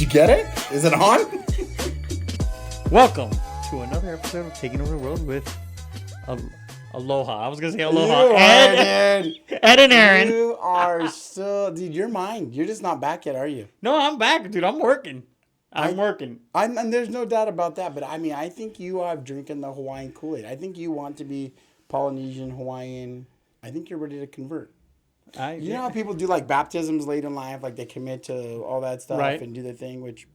you get it? Is it on? Welcome to another episode of Taking Over the World with Aloha. I was going to say Aloha. Ed and Aaron. You are still... Dude, you're mine. You're just not back yet, are you? No, I'm back, dude. I'm working. And there's no doubt about that. But, I mean, I think you are drinking the Hawaiian Kool-Aid. I think you want to be Polynesian, Hawaiian. I think you're ready to convert. You know how people do, like, baptisms late in life? Like, they commit to all that stuff and do their thing, which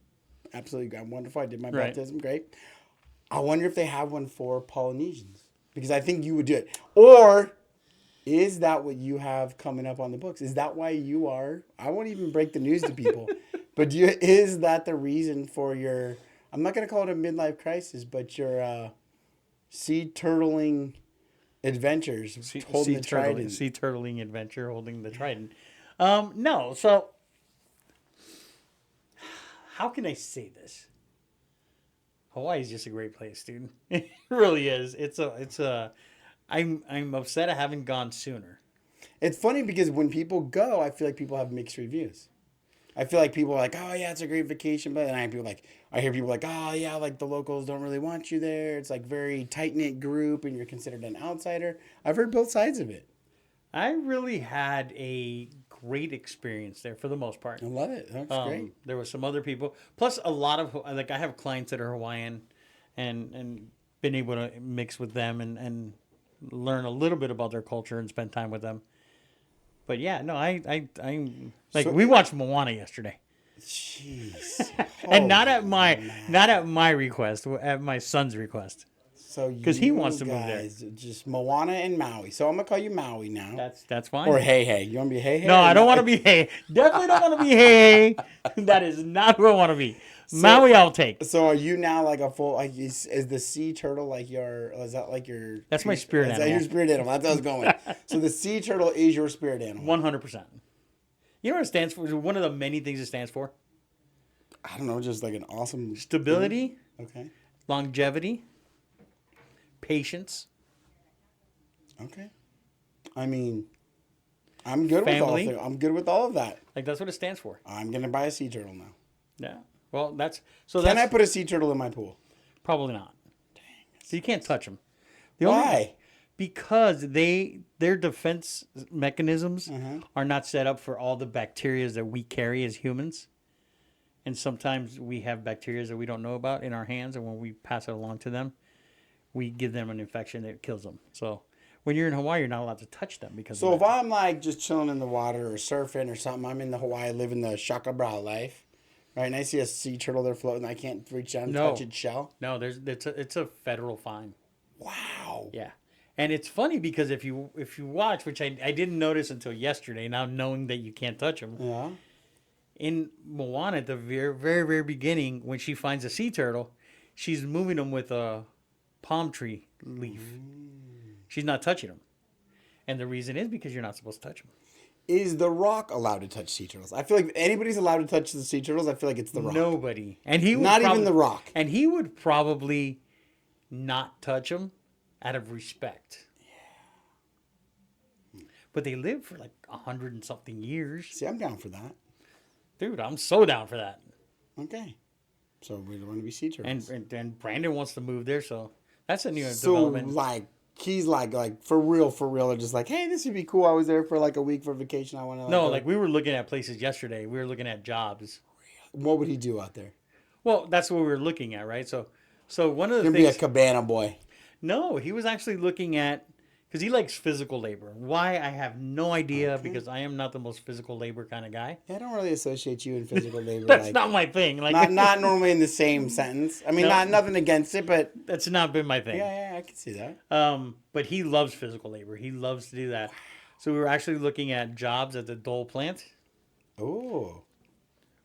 absolutely wonderful. I did my baptism. Great. I wonder if they have one for Polynesians. Because I think you would do it. Or is that what you have coming up on the books? Is that why you are? I won't even break the news to people. But is that the reason for your, I'm not going to call it a midlife crisis, but your sea turtling adventures holding the trident? Sea turtling adventure holding the trident. No, so how can I say this? Hawaii is just a great place, dude. It really is. I'm upset I haven't gone sooner. It's funny because when people go, I feel like people have mixed reviews. I feel like people are like, oh yeah, it's a great vacation, but then I hear people like, oh yeah, like the locals don't really want you there. It's like very tight knit group, and you're considered an outsider. I've heard both sides of it. I really had a great experience there for the most part. I love it. That's great. There were some other people, plus a lot of I have clients that are Hawaiian, and been able to mix with them and learn a little bit about their culture and spend time with them. But yeah, no, I'm like we watched Moana yesterday. Jeez. And not at my request, at my son's request. So because he wants to move there. Just Moana and Maui. So I'm gonna call you Maui now. That's fine. Or Hey. You want to be Hey? No, I don't want to be Hey. Definitely don't want to be Hey. That is not who I want to be. Maui, I'll take. So are you now like a full? Like is the sea turtle like your? Is that like your? That's my spirit animal. Is that your spirit animal? That's how I was going. So the sea turtle is your spirit animal. 100%. You know what it stands for? One of the many things it stands for. I don't know, just like an awesome stability. Okay. Longevity. Patience. Okay. I mean, I'm good Family. with all of that. Like that's what it stands for. I'm gonna buy a sea turtle now. Yeah. Well, Can I put a sea turtle in my pool? Probably not. Dang. So you can't touch them. Why? Because their defense mechanisms are not set up for all the bacteria that we carry as humans. And sometimes we have bacteria that we don't know about in our hands, and when we pass it along to them, we give them an infection that kills them. So when you're in Hawaii, you're not allowed to touch them because. So if I'm like just chilling in the water or surfing or something, I'm in the Hawaii living the shaka bra life, right? And I see a sea turtle there floating, I can't reach down and touch its shell. No, it's a federal fine. Wow. Yeah, and it's funny because if you watch, which I didn't notice until yesterday, now knowing that you can't touch them. Yeah. In Moana, at the very, very, very beginning, when she finds a sea turtle, she's moving them with a palm tree leaf. She's not touching them. And the reason is because you're not supposed to touch them. Is The Rock allowed to touch sea turtles? I feel like if anybody's allowed to touch the sea turtles, I feel like it's The Rock. Nobody. And he would even The Rock. And he would probably not touch them out of respect. Yeah. But they live for like 100 and something years. See, I'm down for that. Dude, I'm so down for that. Okay. So we don't want to be sea turtles. And Brandon wants to move there, so that's a new development. So, like, he's like for real, they're just like, hey, this would be cool. I was there for like a week for vacation. I want to. No, like we were looking at places yesterday. We were looking at jobs. What would he do out there? Well, that's what we were looking at, right? So one of the things. Be a cabana boy. No, he was actually looking at, because he likes physical labor. Why? I have no idea, because I am not the most physical labor kind of guy. Yeah, I don't really associate you in physical labor. That's not my thing. Like not normally in the same sentence. I mean, nothing against it, but that's not been my thing. Yeah, I can see that. But he loves physical labor. He loves to do that. So we were actually looking at jobs at the Dole plant. Oh.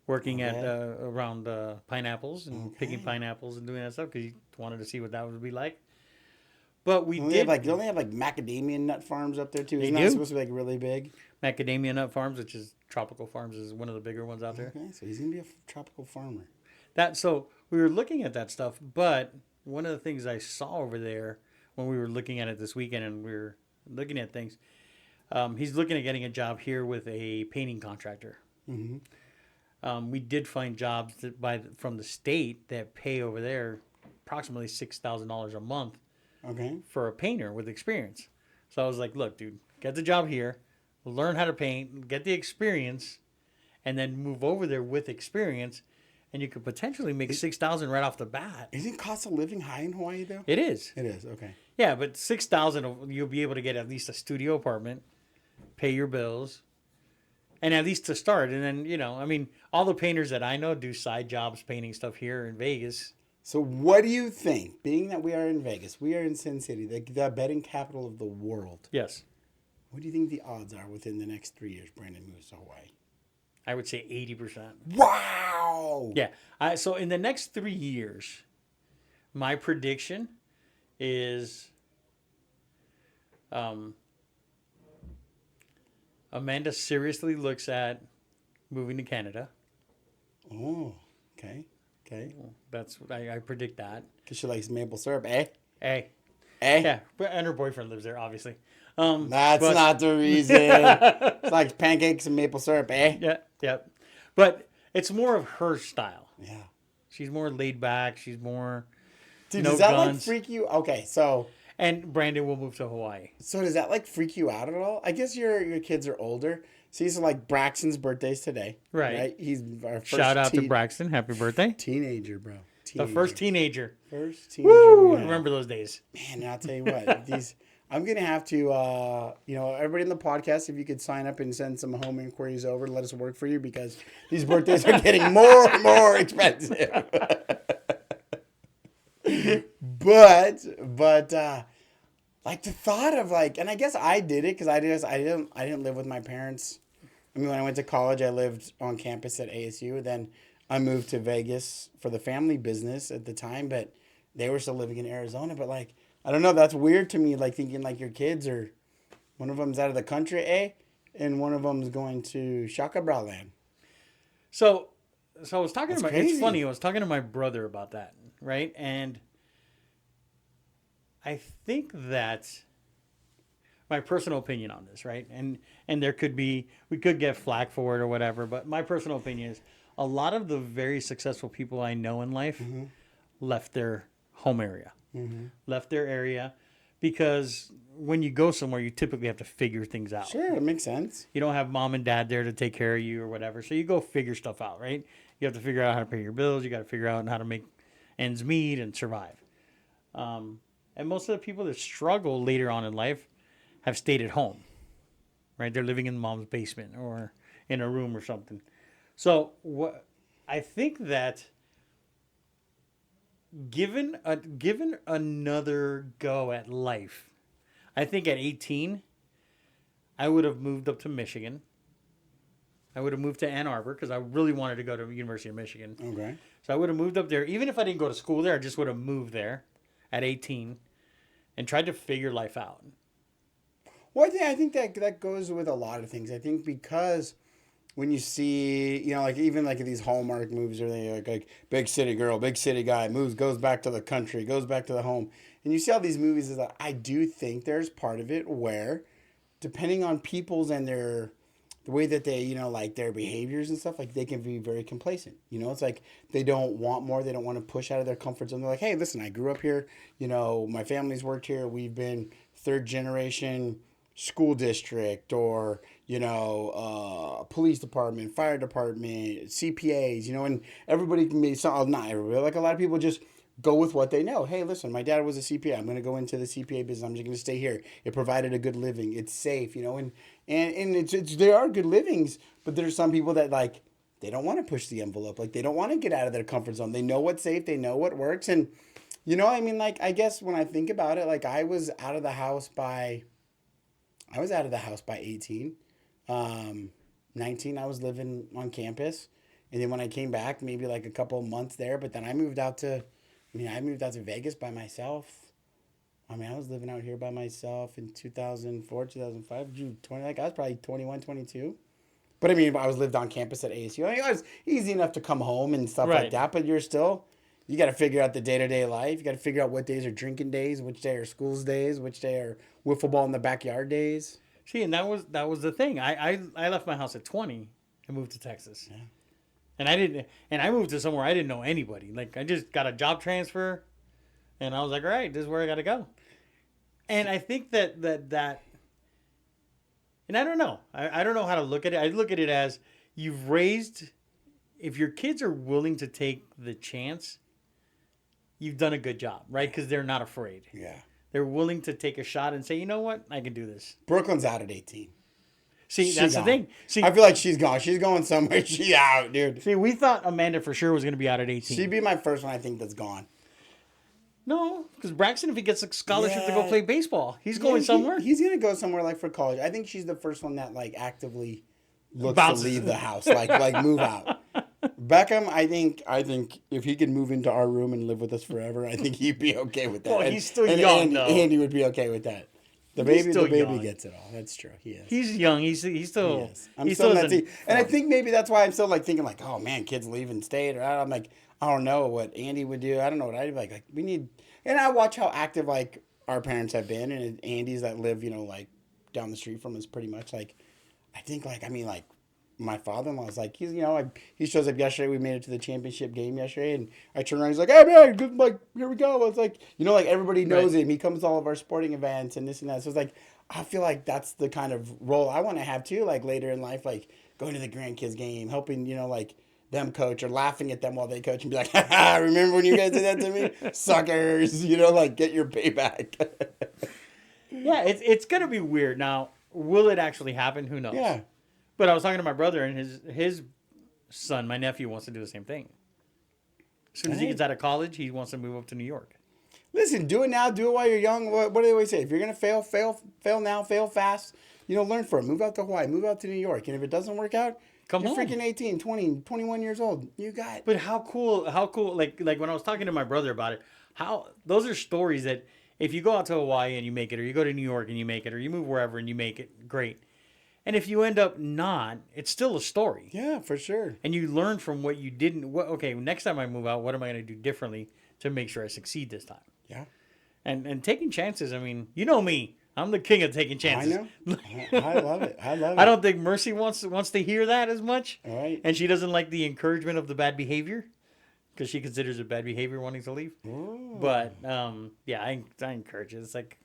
Working at around pineapples and picking pineapples and doing that stuff, because he wanted to see what that would be like. But we did. Don't they have like macadamia nut farms up there too? Isn't that supposed to be like really big? Macadamia nut farms, which is tropical farms, is one of the bigger ones out there. Okay, so he's gonna be a tropical farmer. So we were looking at that stuff, but one of the things I saw over there when we were looking at it this weekend, and we were looking at things, he's looking at getting a job here with a painting contractor. Mm-hmm. We did find jobs from the state that pay over there approximately $6,000 a month Okay. for a painter with experience. So I was like, look, dude, get the job here, learn how to paint, get the experience, and then move over there with experience, and you could potentially make $6,000 right off the bat. Isn't cost of living high in Hawaii though? It is. It is. Okay. Yeah, but $6,000 you'll be able to get at least a studio apartment, pay your bills, and at least to start. And then I mean, all the painters that I know do side jobs painting stuff here in Vegas. So what do you think? Being that we are in Vegas, we are in Sin City, the betting capital of the world. Yes. What do you think the odds are within the next 3 years Brandon moves to Hawaii? I would say 80%. Wow! Yeah. So in the next 3 years, my prediction is Amanda seriously looks at moving to Canada. Oh, okay. Okay. That's I predict that. Because she likes maple syrup, eh? Hey. Eh? Yeah, and her boyfriend lives there, obviously. That's not the reason. It's like pancakes and maple syrup, eh? Yeah. But it's more of her style. Yeah. She's more laid back. She's more Dude, no does that guns. like freak you? Okay, so... And Brandon will move to Hawaii. So does that like freak you out at all? I guess your kids are older. So these are like Braxton's birthday's today. Right. He's our first Shout out to Braxton. Happy birthday. Teenager, bro. The first teenager. First teenager. Woo! Remember those days. Man, I'll tell you what. I'm going to have to, everybody in the podcast, if you could sign up and send some home inquiries over to let us work for you because these birthdays are getting more and more expensive. but like the thought of like, and I guess I did it because I didn't live with my parents. I mean, when I went to college, I lived on campus at ASU. Then I moved to Vegas for the family business at the time, but they were still living in Arizona. But like, I don't know, that's weird to me. Like thinking like your kids are, one of them's out of the country, and one of them's going to Shaka Bra land. So I was talking That's to crazy. it's funny. I was talking to my brother about that, right? And I think that my personal opinion on this, right? And we could get flack for it or whatever, but my personal opinion is a lot of the very successful people I know in life left their home area, left their area because when you go somewhere, you typically have to figure things out. Sure, it makes sense. You don't have mom and dad there to take care of you or whatever. So you go figure stuff out, right? You have to figure out how to pay your bills. You got to figure out how to make ends meet and survive. And most of the people that struggle later on in life have stayed at home, right? They're living in mom's basement or in a room or something. So I think that given another go at life, I think at 18, I would have moved up to Michigan. I would have moved to Ann Arbor because I really wanted to go to the University of Michigan. Okay. So I would have moved up there. Even if I didn't go to school there, I just would have moved there at 18 and tried to figure life out. Well, I think that goes with a lot of things. I think because when you see, like even like these Hallmark movies or they like big city girl, big city guy goes back to the country, goes back to the home. And you see all these movies is that I do think there's part of it where depending on people's and the way that they, like their behaviors and stuff, like they can be very complacent. It's like they don't want more. They don't want to push out of their comfort zone. They're like, hey, listen, I grew up here. My family's worked here. We've been third generation school district or, police department, fire department, CPAs, and everybody can be, not everybody, like a lot of people just go with what they know. Hey, listen, my dad was a CPA. I'm going to go into the CPA business. I'm just going to stay here. It provided a good living. It's safe, and there are good livings, but there's some people that like, they don't want to push the envelope. Like they don't want to get out of their comfort zone. They know what's safe. They know what works. And, like, I guess when I think about it, like I was out of the house by 18. 19, I was living on campus. And then when I came back, maybe like a couple of months there, but then I moved out to Vegas by myself. I was living out here by myself in 2004, 2005, June 20, like I was probably 21, 22. But I was lived on campus at ASU. I was easy enough to come home and stuff like that, but you got to figure out the day-to-day life. You got to figure out what days are drinking days, which day are schools days, which day are wiffle ball in the backyard days. See, and that was the thing. I left my house at 20 and moved to Texas. Yeah. And I moved to somewhere I didn't know anybody. Like, I just got a job transfer, and I was like, all right, this is where I got to go. And I think that, and I don't know. I don't know how to look at it. I look at it as you've raised, if your kids are willing to take the chance, you've done a good job, right? Because they're not afraid. Yeah. They're willing to take a shot and say, you know what? I can do this. Brooklyn's out at 18. See, that's the thing. See, I feel like she's gone. She's going somewhere. She's out, dude. See, we thought Amanda for sure was going to be out at 18. She'd be my first one, I think, that's gone. No, because Braxton, if he gets a scholarship to go play baseball, he's going somewhere. He's going to go somewhere like for college. I think she's the first one that like actively looks to leave the house, like move out. Beckham, I think if he could move into our room and live with us forever, I think he'd be okay with that. Well, he's still young, though. Andy would be okay with that. The baby gets it all. That's true. He is. He's young. He's still. I'm still in that team. And I think maybe that's why I'm still like thinking like, oh man, kids leaving state, or I'm like, I don't know what Andy would do. I don't know what I'd be like. Like we need, and I watch how active like our parents have been, and Andy's that live like down the street from us pretty much. Like I think like my father-in-law is like, he shows up yesterday. We made it to the championship game yesterday, and I turn around. He's like, "Hey man, good, like here we go." It's like, like everybody knows him. He comes to all of our sporting events and this and that. So it's like, I feel like that's the kind of role I want to have too. Like later in life, like going to the grandkids game, helping like them coach or laughing at them while they coach and be like, "Ha, remember when you guys did that to me, suckers?" Like get your payback. Yeah, it's gonna be weird. Now, will it actually happen? Who knows? Yeah. But I was talking to my brother, and his son, my nephew, wants to do the same thing. As soon as he gets out of college, he wants to move up to New York. Listen, do it now. Do it while you're young. What do they always say? If you're going to fail now, fail fast. Learn from it. Move out to Hawaii. Move out to New York. And if it doesn't work out, you're home. Freaking 18, 20, 21 years old. You got it. But how cool, like when I was talking to my brother about it, those are stories that if you go out to Hawaii and you make it, or you go to New York and you make it, or you move wherever and you make it, great. And if you end up not, it's still a story. Yeah, for sure. And you learn from what you didn't. Okay, next time I move out, what am I going to do differently to make sure I succeed this time? Yeah. And taking chances. I mean, you know me. I'm the king of taking chances. I know. I love it. I don't think Mercy wants to hear that as much. All right. And she doesn't like the encouragement of the bad behavior, because she considers it bad behavior wanting to leave. Ooh. But yeah, I encourage it. It's like,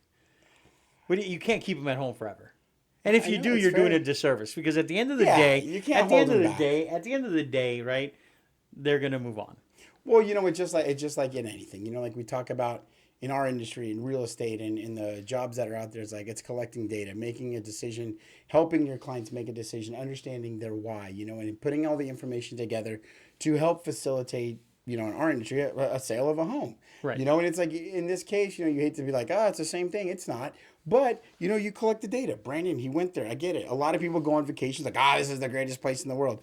you can't keep them at home forever. And if you do, you're doing a disservice, because at the end of the day, you can't hold them back. At the end of the day, right, they're gonna move on. Well, it's just like in anything. Like we talk about in our industry, in real estate, and in the jobs that are out there. It's collecting data, making a decision, helping your clients make a decision, understanding their why. And putting all the information together to help facilitate, in our industry, a sale of a home. Right. And it's like in this case, you hate to be like, it's the same thing. It's not. But, you collect the data. Brandon, he went there. I get it. A lot of people go on vacations like, this is the greatest place in the world.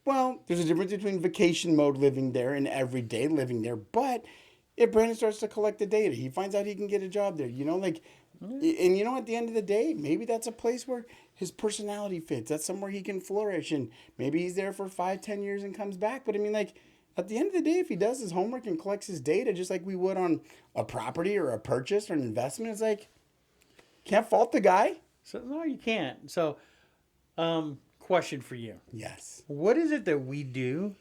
Well, there's a difference between vacation mode living there and everyday living there. But if Brandon starts to collect the data, he finds out he can get a job there. And at the end of the day, maybe that's a place where his personality fits. That's somewhere he can flourish. And maybe he's there for 5-10 years and comes back. But at the end of the day, if he does his homework and collects his data, just like we would on a property or a purchase or an investment, it's like, can't fault the guy. So no, you can't. So, question for you. Yes. What is it that we do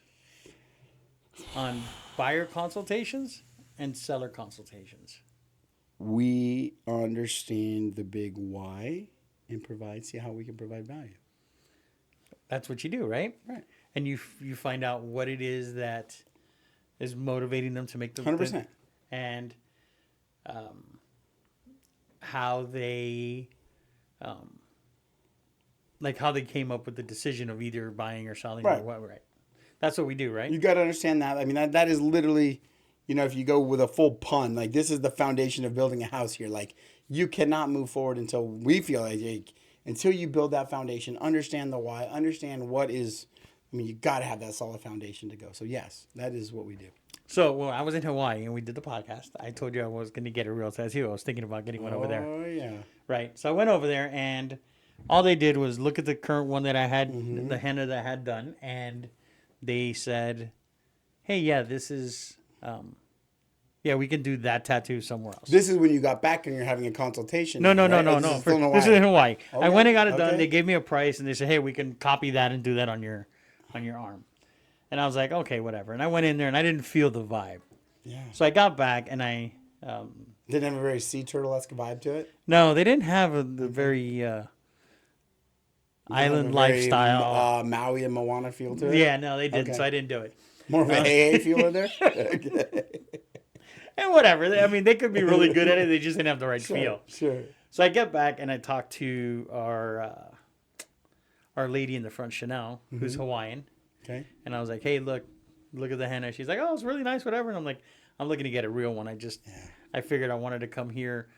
on buyer consultations and seller consultations? We understand the big why and see how we can provide value. That's what you do, right? Right. And you find out what it is that is motivating them to make the 100%. And how they how they came up with the decision of either buying or selling, right. Or what, right? That's what we do, right? You got to understand that. That is literally, if you go with a full pun, like this is the foundation of building a house here. Like you cannot move forward until we feel like until you build that foundation, understand the why, understand what is. You got to have that solid foundation to go. So yes, that is what we do. So, I was in Hawaii and we did the podcast. I told you I was going to get a real tattoo. I was thinking about getting one over there. Oh, yeah. Right. So I went over there, and all they did was look at the current one that I had, the henna that I had done, and they said, hey, yeah, this is, we can do that tattoo somewhere else. This is when you got back and you're having a consultation. No. This is in Hawaii. Okay. I went and got it done. They gave me a price, and they said, hey, we can copy that and do that on your arm. And I was like, okay, whatever. And I went in there and I didn't feel the vibe. Yeah. So I got back and Didn't have a very sea turtle-esque vibe to it? no, they didn't have the very island lifestyle. Maui and Moana feel to it? Yeah, no, they didn't. Okay. So I didn't do it. More of a hey feel in there? Okay. And whatever. I mean, they could be really good at it. They just didn't have the right feel. Sure. So I get back and I talk to our lady in the front, Chanel, who's Hawaiian. Okay. And I was like, hey, look at the henna. She's like, oh, it's really nice, whatever. And I'm like, I'm looking to get a real one. I figured I wanted to come here,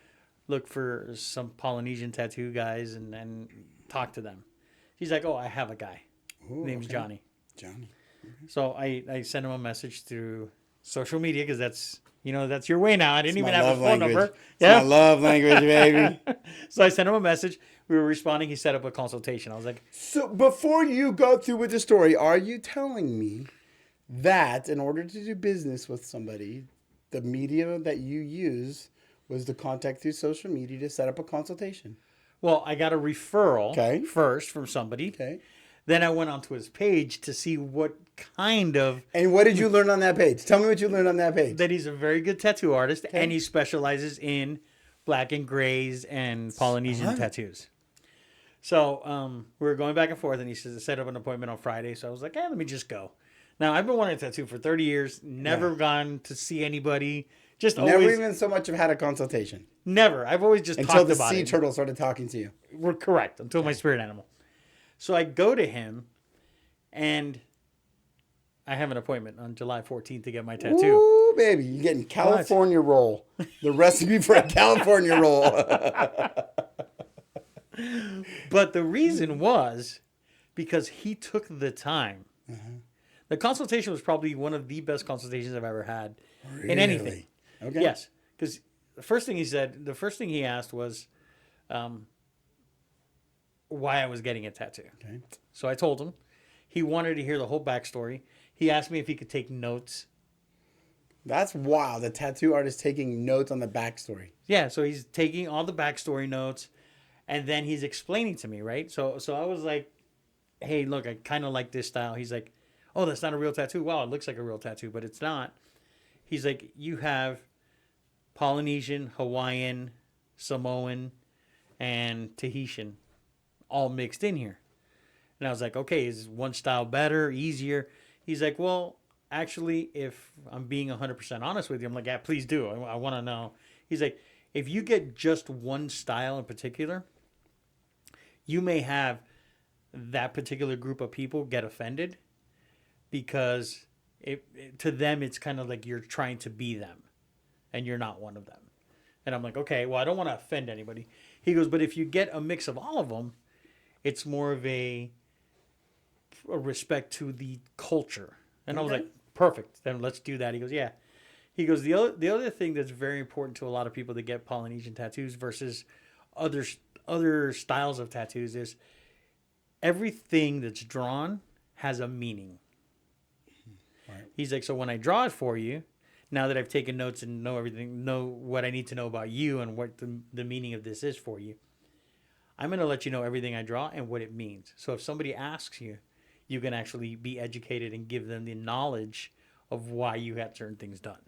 look for some Polynesian tattoo guys and talk to them. She's like, oh, I have a guy. Ooh, His name's Johnny. Johnny. So I sent him a message through social media because that's your way now. I didn't even my have a love phone language. number. It's my love language, baby. So I sent him a message. We were responding. He set up a consultation. I was like, So before you go through with the story, are you telling me that in order to do business with somebody, the media that you use was to contact through social media to set up a consultation? well, I got a referral first from somebody. Okay. Then I went onto his page to see what kind of... And what did you learn on that page? Tell me what you learned on that page. That he's a very good tattoo artist, and he specializes in black and grays and Polynesian tattoos. So we were going back and forth, and he says, set up an appointment on Friday. So I was like, let me just go. Now, I've been wanting a tattoo for 30 years, never gone to see anybody. Just Never always... even so much have had a consultation. Never. I've always just Until talked the about sea it. turtle started talking to you. We're correct. Until my spirit animal. So I go to him, and I have an appointment on July 14th to get my tattoo. Ooh, baby. You're getting California roll. The recipe for a California roll. But the reason was because he took the time. The consultation was probably one of the best consultations I've ever had in anything. Okay. Yes. Because the first thing he asked was why I was getting a tattoo. Okay. So I told him. He wanted to hear the whole backstory. He asked me if he could take notes. That's wild. The tattoo artist taking notes on the backstory. Yeah, so he's taking all the backstory notes, and then he's explaining to me, right? So I was like, hey, look, I kind of like this style. He's like, oh, that's not a real tattoo. Wow, it looks like a real tattoo, but it's not. He's like, you have Polynesian, Hawaiian, Samoan, and Tahitian all mixed in here. And I was like, okay, is one style better, easier? He's like, well, actually, if I'm being 100% honest with you, I'm like, yeah, please do. I want to know. He's like, if you get just one style in particular, you may have that particular group of people get offended because to them, it's kind of like you're trying to be them and you're not one of them. And I'm like, okay, well, I don't want to offend anybody. He goes, but if you get a mix of all of them, it's more of a respect to the culture. And I was like, perfect. Then let's do that. He goes, yeah. He goes, the other thing that's very important to a lot of people that get Polynesian tattoos versus other styles of tattoos is everything that's drawn has a meaning. Right. He's like, so when I draw it for you, now that I've taken notes and know everything, know what I need to know about you and what the meaning of this is for you, I'm going to let you know everything I draw and what it means. So if somebody asks you, you can actually be educated and give them the knowledge of why you had certain things done.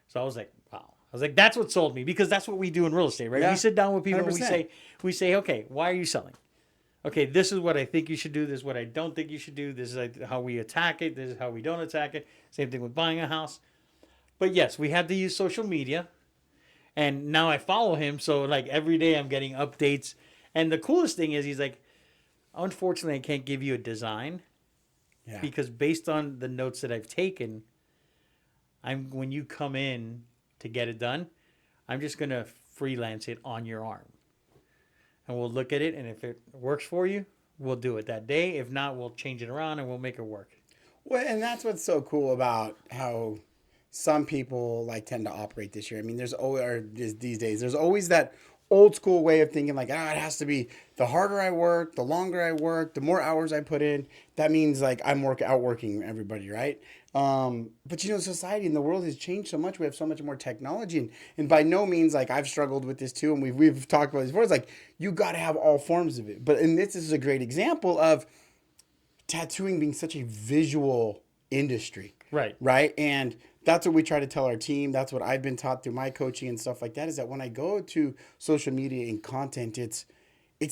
So I was like, wow. I was like, that's what sold me, because that's what we do in real estate, right? Yeah. We sit down with people 100%. and we say, okay, why are you selling? Okay, this is what I think you should do. This is what I don't think you should do. This is like how we attack it. This is how we don't attack it. Same thing with buying a house. But yes, we had to use social media. And now I follow him. So like every day I'm getting updates. And the coolest thing is he's like, unfortunately, I can't give you a design because based on the notes that I've taken, when you come in to get it done, I'm just going to freelance it on your arm. And we'll look at it, and if it works for you, we'll do it that day. If not, we'll change it around and we'll make it work. Well, and that's what's so cool about how some people like tend to operate this year. I mean, there's always, or these days, there's always that old school way of thinking like, it has to be the harder I work, the longer I work, the more hours I put in. That means like I'm outworking everybody, right? But society and the world has changed so much. We have so much more technology, and by no means like I've struggled with this too. And we've talked about this before. It's like you got to have all forms of it. And this is a great example of tattooing being such a visual industry. Right. Right. And that's what we try to tell our team. That's what I've been taught through my coaching and stuff like that, is that when I go to social media and content, it's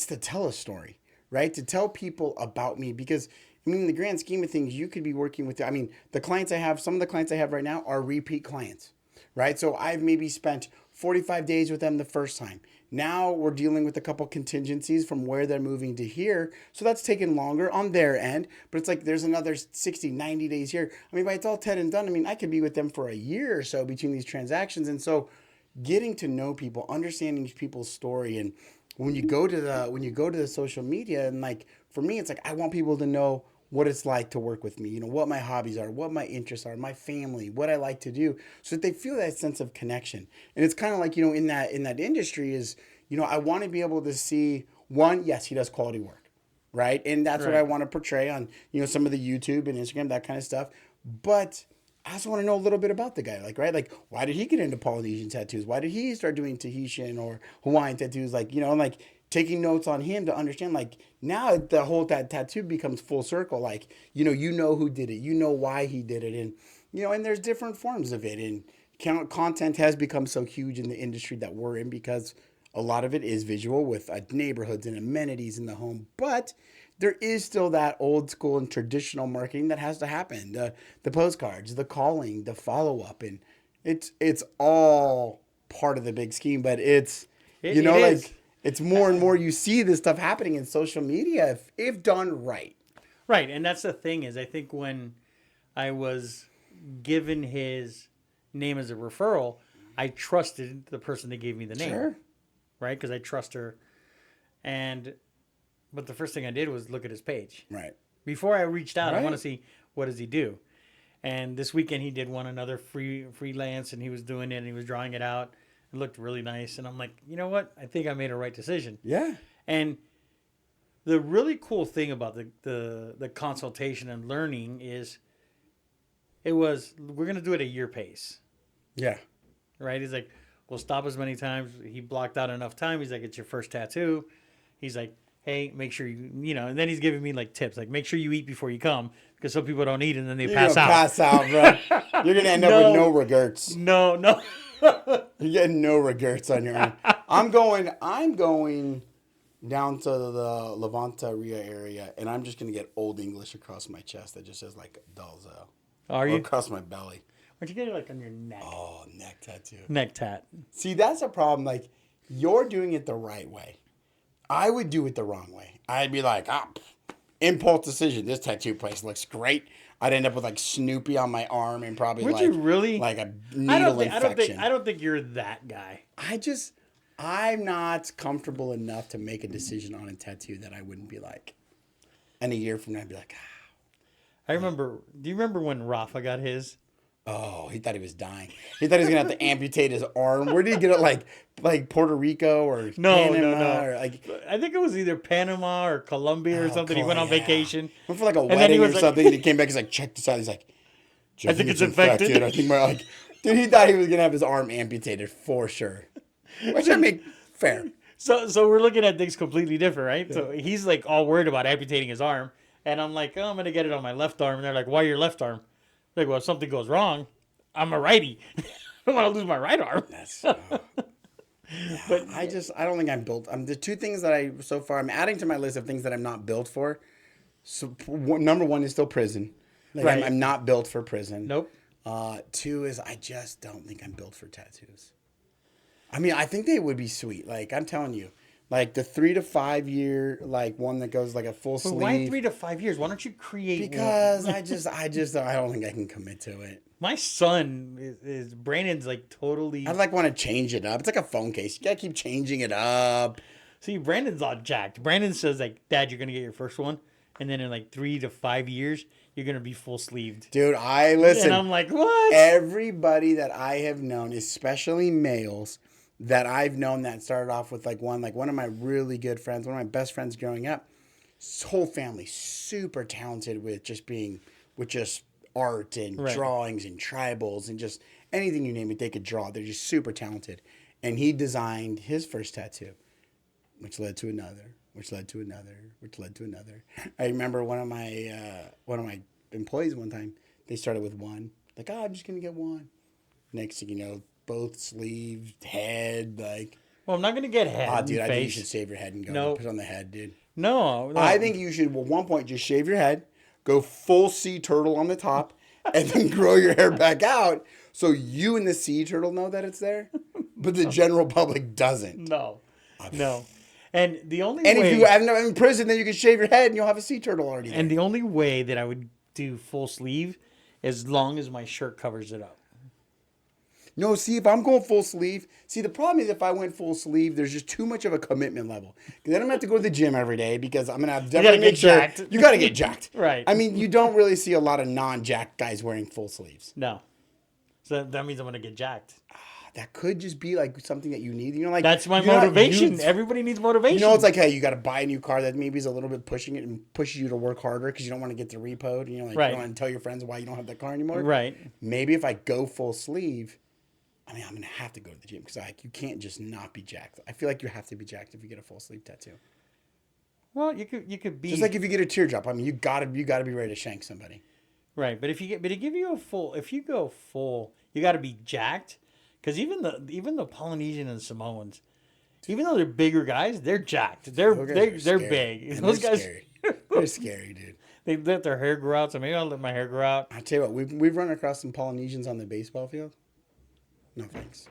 to tell a story, right? To tell people about me, because I mean, in the grand scheme of things, you could be working with, I mean, the clients I have, some of the clients I have right now are repeat clients, right? So I've maybe spent 45 days with them the first time. Now we're dealing with a couple contingencies from where they're moving to here. So that's taken longer on their end, but it's like there's another 60, 90 days here. I mean, by it's all said and done, I mean, I could be with them for a year or so between these transactions. And so getting to know people, understanding people's story, and when you go to the social media, and like for me, it's like I want people to know what it's like to work with me, what my hobbies are, what my interests are, my family, what I like to do, so that they feel that sense of connection. And it's kind of like, in that industry is, I want to be able to see, one, yes, he does quality work, right? And that's what I want to portray on, some of the YouTube and Instagram, that kind of stuff. But I also want to know a little bit about the guy, like why did he get into Polynesian tattoos? Why did he start doing Tahitian or Hawaiian tattoos? Like taking notes on him to understand, like, now the whole tattoo becomes full circle. Like, you know who did it, why he did it. And, and there's different forms of it. And content has become so huge in the industry that we're in, because a lot of it is visual with neighborhoods and amenities in the home. But there is still that old school and traditional marketing that has to happen. The postcards, the calling, the follow-up. And it's all part of the big scheme. But it's more and more you see this stuff happening in social media if done right. Right. And that's the thing, is I think when I was given his name as a referral, I trusted the person that gave me the name. Sure. Right? Because I trust her. But the first thing I did was look at his page. Right. Before I reached out, I want to see, what does he do? And this weekend he did another freelance, and he was doing it, and he was drawing it out. It looked really nice. And I'm like, you know what? I think I made a right decision. Yeah. And the really cool thing about the consultation and learning is we're going to do it at your pace. Yeah. Right? He's like, we'll stop as many times. He blocked out enough time. He's like, it's your first tattoo. He's like, hey, make sure and then he's giving me like tips, like make sure you eat before you come, because some people don't eat and then they pass out. Pass out, bro. You're going to end up with no regrets. No. You're getting no regrets on your own. I'm going down to the Levanta Ria area, and I'm just going to get Old English across my chest that just says like Dalzell. Are you? Or across my belly. Why don't you get it like on your neck? Oh, neck tattoo. Neck tat. See, that's a problem. Like, you're doing it the right way. I would do it the wrong way. I'd be like, impulse decision. This tattoo place looks great. I'd end up with like Snoopy on my arm and probably Would you really? Like a needle infection. I don't think you're that guy. I'm not comfortable enough to make a decision on a tattoo that I wouldn't be like. And a year from now, I'd be like, I remember. Do you remember when Rafa got his? Oh, he thought he was dying. He thought he was gonna have to amputate his arm. Where did he get it? Like Puerto Rico or Panama? Or like, I think it was either Panama or Colombia or something. He went on vacation. Went for like a wedding or something. And he came back. He's like, check this out. He's like, I think it's infected. I think dude, he thought he was gonna have his arm amputated for sure. Which I make fair. So we're looking at things completely different, right? Yeah. So he's like all worried about amputating his arm, and I'm like, I'm gonna get it on my left arm, and they're like, why your left arm? Like, well, if something goes wrong, I'm a righty. I don't want to lose my right arm. But I don't think I'm built. The two things that I'm adding to my list of things that I'm not built for. So number one is still prison. Right. I'm not built for prison. Nope. Two is I just don't think I'm built for tattoos. I mean, I think they would be sweet. Like, I'm telling you. Like the 3 to 5 year, like one that goes like a full sleeve. Why 3 to 5 years? Why don't you create? Because one? I don't think I can commit to it. My son is Brandon's like totally. I want to change it up. It's like a phone case. You gotta keep changing it up. See, Brandon's all jacked. Brandon says like, Dad, you're gonna get your first one, and then in like 3 to 5 years, you're gonna be full sleeved. Dude, listen. And I'm like, what? Everybody that I have known, especially males, that I've known that started off with one of my really good friends, one of my best friends growing up, his whole family super talented with just art and drawings and tribals and just anything you name it, they could draw. They're just super talented. And he designed his first tattoo, which led to another, which led to another, which led to another. I remember one of my employees one time, They started with one. Like, I'm just going to get one. Next thing you know, both sleeves, head, like. Well, I'm not going to get head. Dude, I face. think you should shave your head and go. No. Put it on the head, dude. No. I think you should, at one point, just shave your head, go full sea turtle on the top, and then grow your hair back out so you and the sea turtle know that it's there, but the general public doesn't. No. And the only and way... if you end up in prison, then you can shave your head and you'll have a sea turtle already there. And the only way that I would do full sleeve, as long as my shirt covers it up. No, see, if I'm going full sleeve, the problem is if I went full sleeve, there's just too much of a commitment level. Because then I'm going to have to go to the gym every day because I'm going to have definitely make sure. Jacked. You got to get jacked. Right. I mean, you don't really see a lot of non-jacked guys wearing full sleeves. No. So that means I'm going to get jacked. That could just be like something that you need. You know, like that's my motivation. Everybody needs motivation. You know, it's like, hey, you got to buy a new car that maybe is a little bit pushing it and pushes you to work harder because you don't want to get the repoed. You know, like you don't want to tell your friends why you don't have that car anymore. Right. Maybe if I go full sleeve, I mean, I'm gonna have to go to the gym because you can't just not be jacked. I feel like you have to be jacked if you get a full sleeve tattoo. Well, you could be just like if you get a teardrop. I mean, you gotta be ready to shank somebody. Right, but to give you if you go full, you got to be jacked. Because even the Polynesian and Samoans, even though they're bigger guys, they're jacked. They're big. Those guys, they're scary, dude. They let their hair grow out. So maybe I'll let my hair grow out. I tell you what, we've run across some Polynesians on the baseball field. No thanks.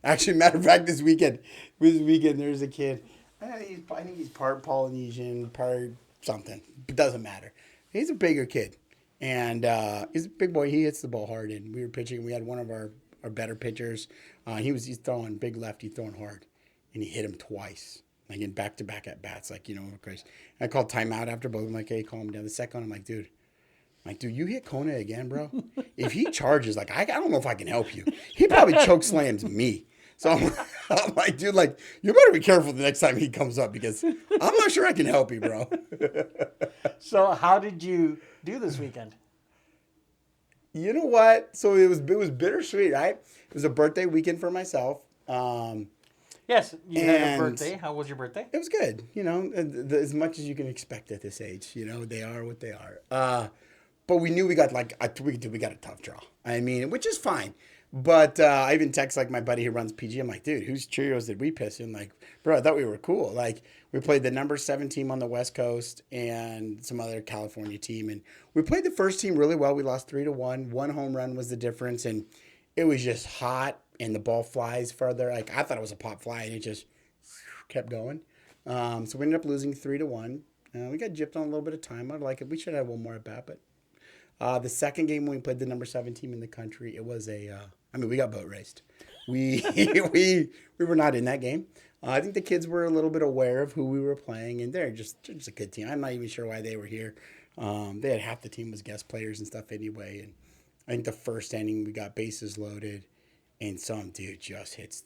Actually, matter of fact, this weekend there's a kid. I think he's part Polynesian, part something. It doesn't matter. He's a bigger kid, and he's a big boy. He hits the ball hard, and we were pitching. We had one of our better pitchers. He's throwing big lefty, throwing hard, and he hit him twice, like in back-to-back at bats, like crazy. I called timeout after both. I'm like, hey, calm down. The second one, I'm like, dude, you hit Kona again, bro. If he charges, like I don't know if I can help you. He probably choke slams me. So I'm like, dude, like you better be careful the next time he comes up because I'm not sure I can help you, bro. So how did you do this weekend? You know what? So it was bittersweet, right? It was a birthday weekend for myself. Yes, you had a birthday. How was your birthday? It was good. As much as you can expect at this age. They are what they are. But we knew we got we got a tough draw. I mean, which is fine. But I even text like my buddy who runs PG. I'm like, dude, whose Cheerios did we piss in? Like, bro, I thought we were cool. Like, we played the number 7 team on the West Coast and some other California team, and we played the first team really well. We lost 3-1. One home run was the difference, and it was just hot, and the ball flies further. Like, I thought it was a pop fly, and it just kept going. So we ended up losing 3-1. We got gypped on a little bit of time. I'd like it. We should have one more at bat, but the second game when we played the number 7 team in the country, it was we got boat raced. We were not in that game. I think the kids were a little bit aware of who we were playing, and they're just a good team. I'm not even sure why they were here. They had half the team was guest players and stuff anyway. And I think the first inning we got bases loaded, and some dude just hits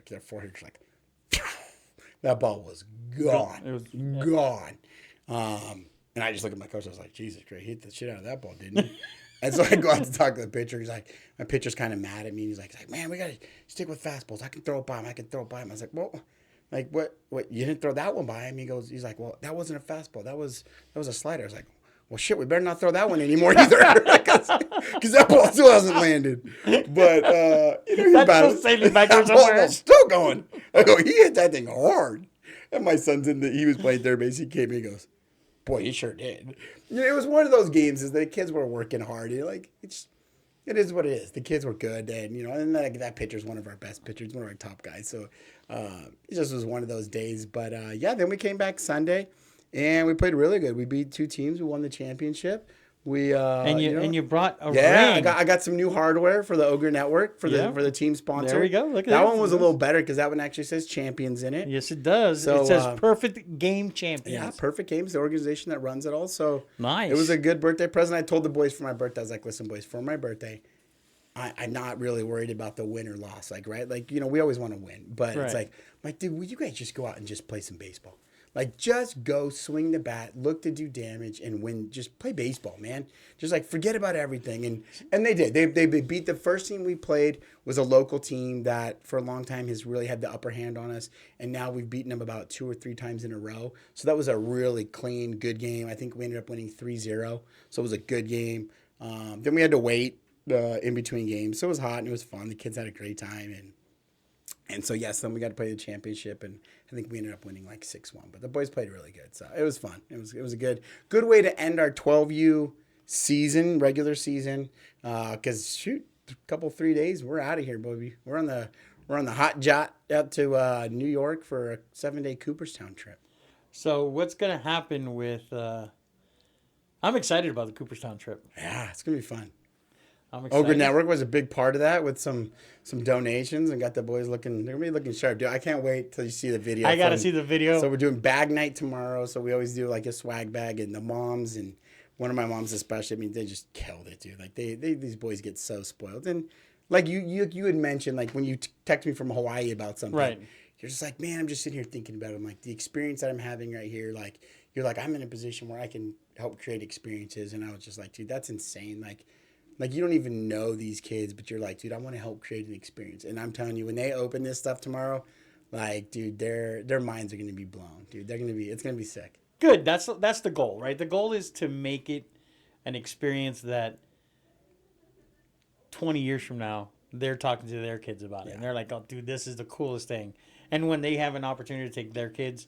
their forehead like that ball was gone. It was gone. And I just look at my coach. I was like, Jesus Christ, he hit the shit out of that ball, didn't he? And so I go out to talk to the pitcher. He's like, my pitcher's kind of mad at me. He's like, man, we got to stick with fastballs. I can throw it by him. I was like, well, like what? You didn't throw that one by him? He's like, well, that wasn't a fastball. That was a slider. I was like, well, shit, we better not throw that one anymore either, because that ball still hasn't landed. But that's still sailing back there somewhere. That ball's still going. I go, he hit that thing hard. And my son's he was playing third base. He came in, he goes, boy, he sure did. It was one of those games is the kids were working hard. It is what it is. The kids were good, and that pitcher's one of our best pitchers, one of our top guys. So it just was one of those days. But then we came back Sunday, and we played really good. We beat 2 teams. We won the championship. We and you brought a ring. I got some new hardware for the Ogre Network for the team sponsor. There we go. Look at that one was a little better because that one actually says champions in it. Yes, it does. So, it says Perfect Game Champions. Yeah, Perfect Games, the organization that runs it all. So nice. It was a good birthday present. I told the boys for my birthday, I was like, listen, boys, for my birthday, I'm not really worried about the win or loss. Like, right? Like, we always want to win. But It's like, dude, will you guys just go out and just play some baseball? Like, just go swing the bat, look to do damage, and win. Just play baseball, man. Just, forget about everything. And they did. They beat the first team we played was a local team that, for a long time, has really had the upper hand on us. And now we've beaten them about 2 or 3 times in a row. So that was a really clean, good game. I think we ended up winning 3-0. So it was a good game. Then we had to wait in between games. So it was hot and it was fun. The kids had a great time. And so, yes, then we got to play the championship. And I think we ended up winning like 6-1. But the boys played really good. So it was fun. It was a good way to end our 12U season, regular season. Because, shoot, a couple, 3 days, we're out of here, baby. We're on the hot jot out to New York for a 7-day Cooperstown trip. So what's going to happen with... I'm excited about the Cooperstown trip. Yeah, it's going to be fun. I'm excited. Ogre Network was a big part of that with some donations and got the boys looking. They're going to be looking sharp, dude. I can't wait till you see the video. I got to see the video. So we're doing bag night tomorrow. So we always do like a swag bag, and the moms, and one of my moms especially, I mean, they just killed it, dude. Like these boys get so spoiled. And like you had mentioned, like when you text me from Hawaii about something, right? You're just like, man, I'm just sitting here thinking about it. I'm like, the experience that I'm having right here, like you're like, I'm in a position where I can help create experiences. And I was just like, dude, that's insane. Like you don't even know these kids, but you're like, dude, I want to help create an experience. And I'm telling you, when they open this stuff tomorrow, like, dude, their minds are going to be blown, dude. It's going to be sick. Good. That's the goal, right? The goal is to make it an experience that 20 years from now, they're talking to their kids about it. And they're like, oh, dude, this is the coolest thing. And when they have an opportunity to take their kids,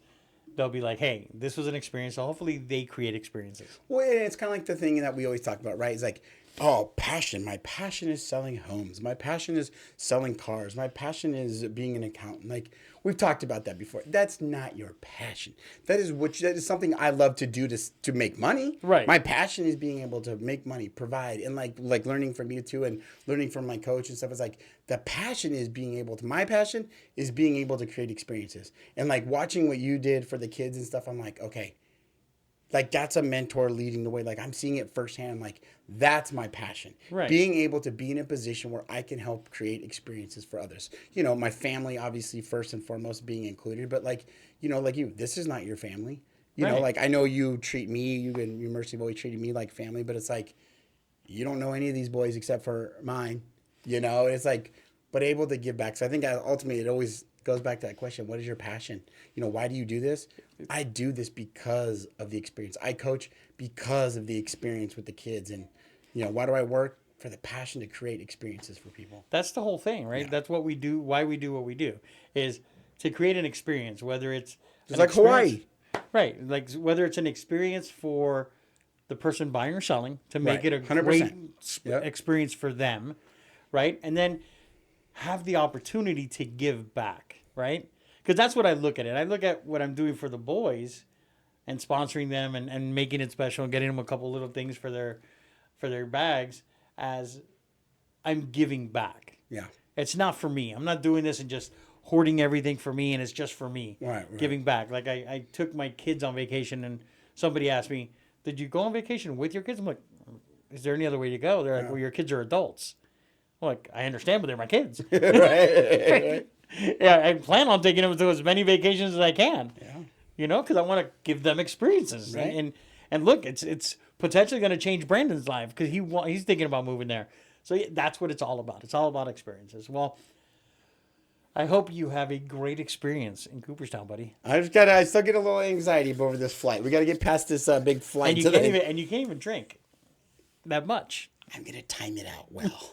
they'll be like, hey, this was an experience. So hopefully they create experiences. Well, it's kind of like the thing that we always talk about, right? It's like, oh, passion. My passion is selling homes. My passion is selling cars. My passion is being an accountant. Like, we've talked about that before. That's not your passion. That is something I love to do to make money. Right. My passion is being able to make money, provide, and like learning from you too, and learning from my coach and stuff. It's like the passion is being able to. My passion is being able to create experiences, and like watching what you did for the kids and stuff. I'm like, okay. Like, that's a mentor leading the way. Like, I'm seeing it firsthand. Like, that's my passion. Right. Being able to be in a position where I can help create experiences for others. You know, my family, obviously, first and foremost, being included. But, like, you know, like you, this is not your family. You know, like, I know you treat me, you Mercy have always treated me like family. But it's like, you don't know any of these boys except for mine. You know, it's like, but able to give back. So I think ultimately it always goes back to that question. What is your passion? You know, why do you do this? I do this because of the experience. I coach because of the experience with the kids. And, you know, why do I work? For the passion to create experiences for people. That's the whole thing, right? Yeah. That's what we do. Why we do what we do is to create an experience, whether it's just like Hawaii. Right. Like whether it's an experience for the person buying or selling to make it a 100%. Great experience for them. Right. And then have the opportunity to give back. Right. Because that's what I look at it. I look at what I'm doing for the boys and sponsoring them and making it special and getting them a couple little things for their bags as I'm giving back. Yeah. It's not for me. I'm not doing this and just hoarding everything for me and it's just for me. Right. Giving back. Like I took my kids on vacation and somebody asked me, did you go on vacation with your kids? I'm like, is there any other way to go? They're like, well, your kids are adults. I'm like, I understand, but they're my kids. Right. Yeah, I plan on taking them to as many vacations as I can. Yeah. You know, because I want to give them experiences. Right. And look, it's potentially going to change Brandon's life because he's thinking about moving there. So that's what it's all about. It's all about experiences. Well, I hope you have a great experience in Cooperstown, buddy. I still get a little anxiety over this flight. We got to get past this big flight. And you can't even drink that much. I'm going to time it out well.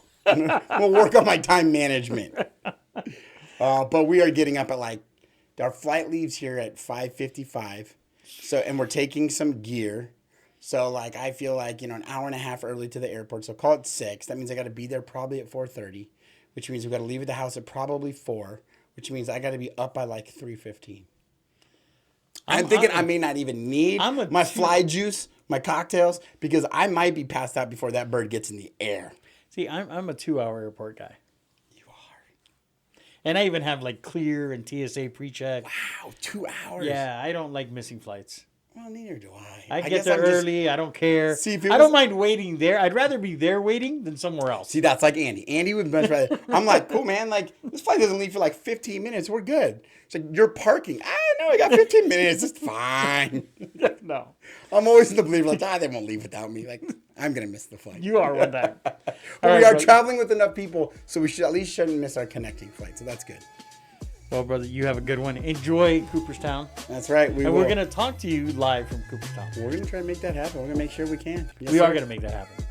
We'll work on my time management. But we are getting up at our flight leaves here at 5:55. So, and we're taking some gear. So, I feel like, an hour and a half early to the airport. So, call it 6. That means I got to be there probably at 4:30, which means we got to leave at the house at probably 4, which means I got to be up by 3:15. I'm thinking I may not even need my fly juice, my cocktails, because I might be passed out before that bird gets in the air. See, I'm a 2-hour airport guy. You are. And I even have Clear and TSA pre-check. Wow, 2 hours. Yeah, I don't like missing flights. Well, neither do I. I get there early. I don't care. See, I don't mind waiting there. I'd rather be there waiting than somewhere else. See, that's like Andy. Andy would much rather. I'm like, cool, man. This flight doesn't leave for 15 minutes. We're good. It's like, you're parking. I know. I got 15 minutes. It's fine. No. I'm always in the believer, they won't leave without me. I'm going to miss the flight. You are one time. We are traveling with enough people, so we shouldn't miss our connecting flight. So that's good. Well, brother, you have a good one. Enjoy Cooperstown. That's right. We're going to talk to you live from Cooperstown. We're going to try to make that happen. We're going to make sure we can. Yes, we are going to make that happen.